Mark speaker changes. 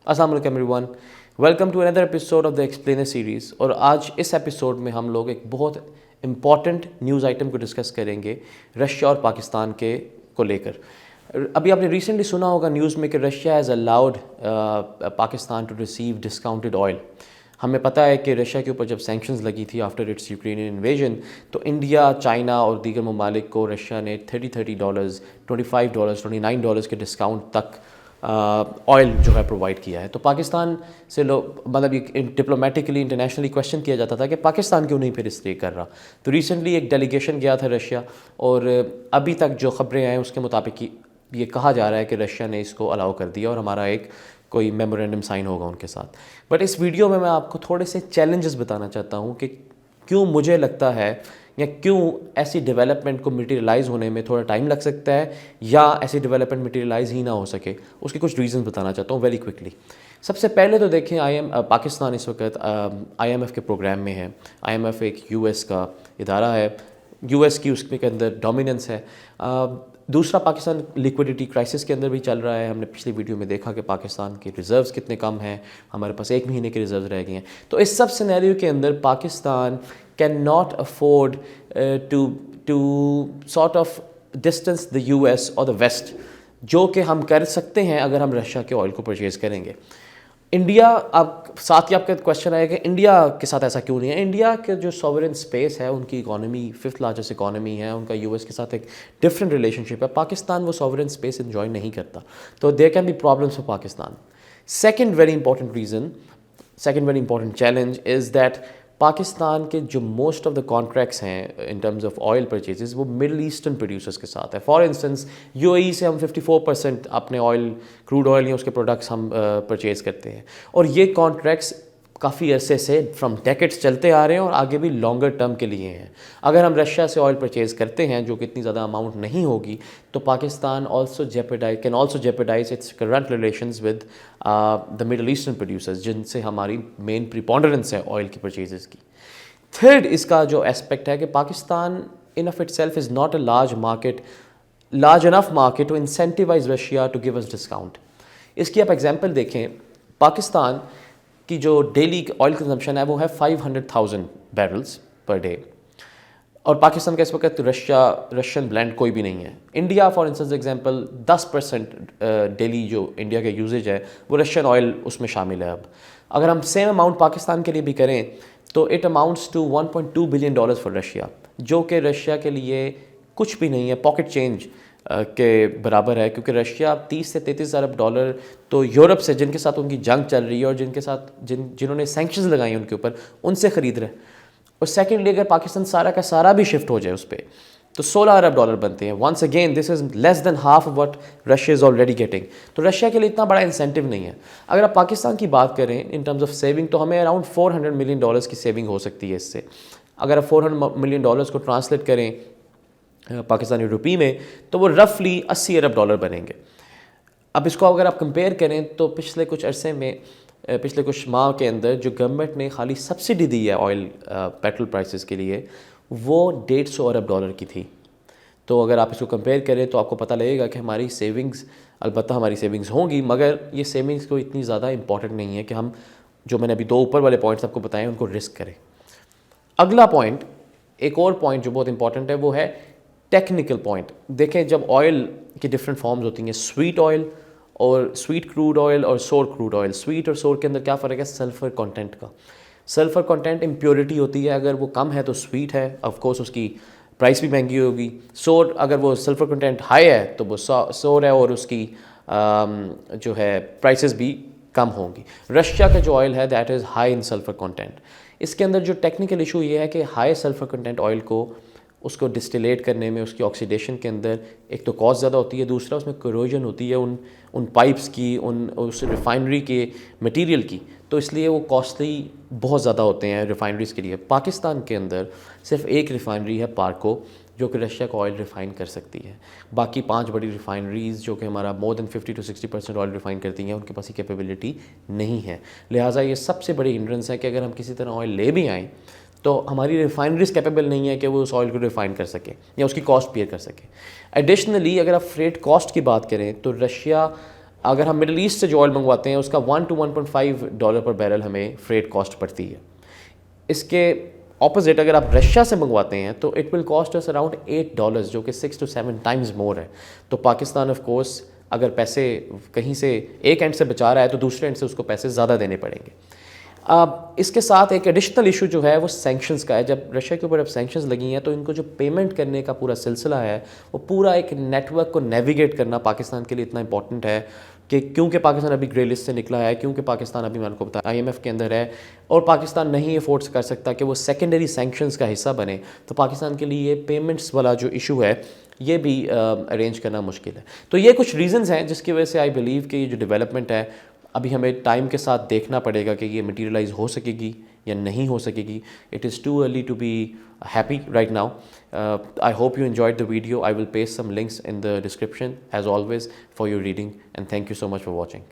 Speaker 1: अस्सलाम वालेकुम everyone, welcome to another episode of the explainer series. और आज इस एपिसोड में हम लोग एक बहुत इम्पॉर्टेंट न्यूज़ आइटम को डिस्कस करेंगे रशिया और पाकिस्तान के को लेकर। अभी आपने रिसेंटली सुना होगा न्यूज़ में कि Russia has allowed Pakistan to receive discounted oil. हमें पता है कि रशिया के ऊपर जब सैंक्शंस लगी थी आफ्टर इट्स यूक्रेनियन इन्वेजन, तो इंडिया, चाइना और दीगर ममालिक को रशिया ने $30 $25 $29 के डिस्काउंट तक ऑयल जो है प्रोवाइड किया है। तो पाकिस्तान से लोग मतलब ये डिप्लोमेटिकली इंटरनेशनली क्वेश्चन किया जाता था कि पाकिस्तान क्यों नहीं फिर इस कर रहा। तो रिसेंटली एक डेलीगेशन गया था रशिया, और अभी तक जो ख़बरें हैं उसके मुताबिक ये कहा जा रहा है कि रशिया ने इसको अलाउ कर दिया और हमारा एक कोई मेमोरेंडम साइन होगा उनके साथ। बट इस वीडियो में मैं आपको थोड़े से चैलेंजेस बताना चाहता हूँ कि क्यों मुझे लगता है या क्यों ऐसी डेवलपमेंट को मटेरियलाइज़ होने में थोड़ा टाइम लग सकता है, या ऐसी डेवलपमेंट मटेरियलाइज़ ही ना हो सके। उसके कुछ रीज़न्स बताना चाहता हूँ वेरी क्विकली। सबसे पहले तो देखें, पाकिस्तान इस वक्त IMF के प्रोग्राम में है। IMF एक US का इदारा है, US की उसके के अंदर डोमिनेंस है। दूसरा, पाकिस्तान लिक्विडिटी क्राइसिस के अंदर भी चल रहा है। हमने पिछली वीडियो में देखा कि पाकिस्तान के रिज़र्व्स कितने कम हैं, हमारे पास 1 महीने के रिज़र्व्स रह गए हैं। तो इस सब सिनेरियो के अंदर Pakistan can not afford to sort of distance the US और द वेस्ट, जो कि हम कर सकते हैं अगर हम रशिया के ऑयल को परचेज़ करेंगे। इंडिया, अब साथ ही आपका क्वेश्चन आया कि इंडिया के साथ ऐसा क्यों नहीं है। इंडिया के जो सॉवरेन स्पेस है, उनकी इकॉनमी 5th लार्जेस्ट इकॉनमी है, उनका US के साथ एक डिफरेंट रिलेशनशिप है। पाकिस्तान वो सॉवरेन स्पेस इन्जॉय नहीं करता, तो there can be problems for Pakistan. Second very important challenge is that Pakistan के जो मोस्ट ऑफ द कॉन्ट्रैक्ट्स हैं in terms of oil purchases, वो मिडल ईस्टर्न प्रोड्यूसर्स के साथ है। फॉर इंस्टेंस UAE से हम 54% अपने ऑयल, क्रूड ऑयल या उसके प्रोडक्ट्स हम परचेज़ करते हैं, और ये कॉन्ट्रैक्ट्स काफ़ी अरसे से फ्रॉम डेकेड्स चलते आ रहे हैं और आगे भी लॉन्गर टर्म के लिए हैं। अगर हम रशिया से ऑयल परचेज़ करते हैं, जो कि इतनी ज़्यादा अमाउंट नहीं होगी, तो Pakistan can also jeopardise its current relations with the middle Eastern producers, जिनसे हमारी मेन प्रिपोंडरेंस है ऑयल की परचेजेस की। थर्ड, इसका जो एस्पेक्ट है कि Pakistan in of itself is not a large enough market to incentivize Russia to give us discount. इसकी आप एग्जांपल देखें, पाकिस्तान की जो डेली ऑयल कंजम्पशन है वो है 500,000 बैरल्स पर डे, और पाकिस्तान का इस वक्त रशियन ब्लेंड कोई भी नहीं है। India for instance example 10% daily जो इंडिया का यूजेज है वो रशियन ऑयल उसमें शामिल है। अब अगर हम सेम अमाउंट पाकिस्तान के लिए भी करें तो it amounts to $1.2 billion for Russia, जो कि रशिया के लिए कुछ भी नहीं है, पॉकेट चेंज के बराबर है। क्योंकि रशिया 30 से 33 अरब डॉलर तो यूरोप से, जिनके साथ उनकी जंग चल रही है और जिन्होंने सैंक्शंस लगाई हैं उनके ऊपर, उनसे ख़रीद रहे हैं। और सेकेंडली, अगर पाकिस्तान सारा का सारा भी शिफ्ट हो जाए उस पर, तो $16 अरब बनते हैं। Once again this is less than half what Russia is already getting. तो रशिया के लिए इतना बड़ा इंसेंटिव नहीं है। अगर आप पाकिस्तान की बात करें इन टर्म्स ऑफ सेविंग, तो हमें अराउंड $400 मिलियन की सेविंग हो सकती है इससे। अगर आप $400 मिलियन को ट्रांसलेट करें पाकिस्तानी रुपी में, तो वो रफली $80 अरब बनेंगे। अब इसको अगर आप कंपेयर करें तो पिछले कुछ अरसे में, पिछले कुछ माह के अंदर जो गवर्नमेंट ने खाली सब्सिडी दी है ऑयल पेट्रोल प्राइसेस के लिए, वो $150 अरब की थी। तो अगर आप इसको कंपेयर करें तो आपको पता लगेगा कि हमारी सेविंग्स, अलबत्ता हमारी सेविंग्स होंगी, मगर ये सेविंग्स को इतनी ज़्यादा इंपॉर्टेंट नहीं है कि हम, जो मैंने अभी 2 ऊपर वाले पॉइंट्स आपको बताए, उनको रिस्क करें। अगला पॉइंट, एक और पॉइंट जो बहुत इंपॉर्टेंट है, वो है टेक्निकल पॉइंट। देखें, जब ऑयल की डिफरेंट फॉर्म्स होती हैं, स्वीट ऑयल और स्वीट क्रूड ऑयल और सोर क्रूड ऑयल। स्वीट और सोर के अंदर क्या फ़र्क है? सल्फ़र कंटेंट का। सल्फ़र कंटेंट इम्प्योरिटी होती है, अगर वो कम है तो स्वीट है, ऑफ कोर्स उसकी प्राइस भी महंगी होगी। सोर, अगर वो सल्फ़र कंटेंट हाई है तो वो सोर है और उसकी जो है प्राइसेस भी कम होंगी। रशिया का जो ऑयल है that is high in sulphur content. इसके अंदर जो टेक्निकल इशू ये है कि हाई सल्फ़र कंटेंट ऑयल को, उसको डिस्टिलेट करने में, उसकी ऑक्सीडेशन के अंदर एक तो कॉस्ट ज़्यादा होती है, दूसरा उसमें करोजन होती है उन पाइप्स की, उस रिफाइनरी के मटेरियल की, तो इसलिए वो कॉस्टली बहुत ज़्यादा होते हैं रिफाइनरीज़ के लिए। पाकिस्तान के अंदर सिर्फ एक रिफाइनरी है, पार्को, जो कि रशिया का ऑयल रिफ़ाइन कर सकती है। बाकी 5 बड़ी रिफाइनरीज़ जो कि हमारा more than 50 to 60% oil refine करती हैं, उनके पास ये कैपेबिलिटी नहीं है। लिहाजा ये सबसे बड़ी हिंड्रेंस है कि अगर हम किसी तरह ऑयल ले भी आएँ तो हमारी रिफाइनरीज कैपेबल नहीं है कि वो उस ऑयल को रिफ़ाइन कर सके या उसकी कॉस्ट पेयर कर सके। एडिशनली, अगर आप फ्रेट कॉस्ट की बात करें तो रशिया अगर हम मिडल ईस्ट से जो ऑयल मंगवाते हैं उसका $1 to $1.5 पर बैरल हमें फ्रेट कॉस्ट पड़ती है। इसके ऑपोजिट अगर आप रशिया से मंगवाते हैं तो it will cost us around $8, जो कि 6 to 7 टाइम्स मोर है। तो पाकिस्तान ऑफ कोर्स अगर पैसे कहीं से एक एंड से बचा रहा है तो दूसरे एंड से उसको पैसे ज़्यादा देने पड़ेंगे। इसके साथ एक एडिशनल इशू जो है वो सैंक्शंस का है। जब रशिया के ऊपर अब सैंक्शंस लगी हैं तो इनको जो पेमेंट करने का पूरा सिलसिला है वो पूरा एक नेटवर्क को नेविगेट करना पाकिस्तान के लिए इतना इंपॉर्टेंट है कि क्योंकि पाकिस्तान अभी ग्रे लिस्ट से निकला है, क्योंकि पाकिस्तान अभी मैंने आपको बताया IMF के अंदर है और पाकिस्तान नहीं अफोर्ड कर सकता कि वो सेकेंडरी सैंक्शंस का हिस्सा बने, तो पाकिस्तान के लिए पेमेंट्स वाला जो इशू है ये भी अरेंज करना मुश्किल है। तो ये कुछ रीजंस हैं जिसकी वजह से आई बिलीव कि ये जो डेवलपमेंट है अभी हमें टाइम के साथ देखना पड़ेगा कि ये मटीरियलाइज हो सकेगी या नहीं हो सकेगी। It is too early to be happy right now. I hope you enjoyed the video. I will paste some links in the description as always for your reading, and thank you so much for watching.